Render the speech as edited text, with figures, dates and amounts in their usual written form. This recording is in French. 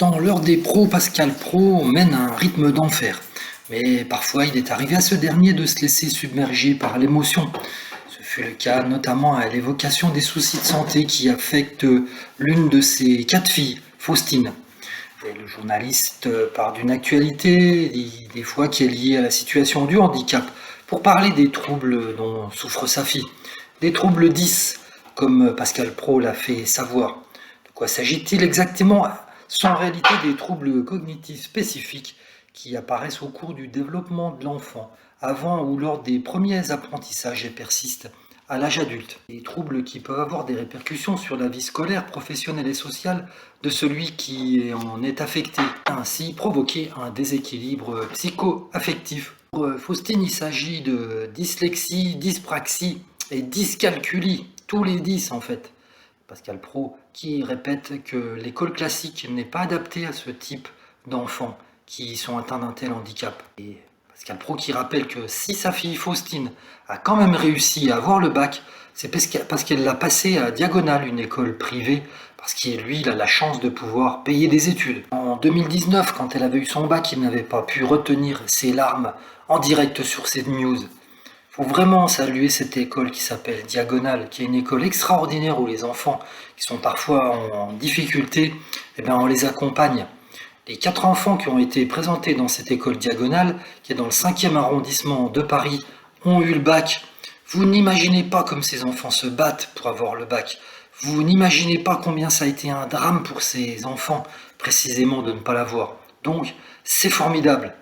Dans l'heure des pros, Pascal Pro mène un rythme d'enfer. Mais parfois, il est arrivé à ce dernier de se laisser submerger par l'émotion. Ce fut le cas notamment à l'évocation des soucis de santé qui affectent l'une de ses quatre filles, Faustine. Et le journaliste part d'une actualité, des fois qui est liée à la situation du handicap, pour parler des troubles dont souffre sa fille. Des troubles 10, comme Pascal Pro l'a fait savoir. De quoi s'agit-il exactement? Sont en réalité des troubles cognitifs spécifiques qui apparaissent au cours du développement de l'enfant, avant ou lors des premiers apprentissages et persistent à l'âge adulte. Des troubles qui peuvent avoir des répercussions sur la vie scolaire, professionnelle et sociale de celui qui en est affecté, ainsi provoquer un déséquilibre psycho-affectif. Pour Faustine, il s'agit de dyslexie, dyspraxie et dyscalculie, tous les 10 en fait. Pascal Pro, qui répète que l'école classique n'est pas adaptée à ce type d'enfants qui sont atteints d'un tel handicap. Et Pascal Pro qui rappelle que si sa fille Faustine a quand même réussi à avoir le bac, c'est parce qu'elle l'a passé à Diagonale, une école privée, parce qu'il lui, il a la chance de pouvoir payer des études. En 2019, quand elle avait eu son bac, il n'avait pas pu retenir ses larmes en direct sur cette news. Il faut vraiment saluer cette école qui s'appelle Diagonale, qui est une école extraordinaire où les enfants qui sont parfois en difficulté, eh bien, on les accompagne. Les 4 enfants qui ont été présentés dans cette école Diagonale, qui est dans le 5e arrondissement de Paris, ont eu le bac. Vous n'imaginez pas comme ces enfants se battent pour avoir le bac. Vous n'imaginez pas combien ça a été un drame pour ces enfants, précisément, de ne pas l'avoir. Donc, c'est formidable.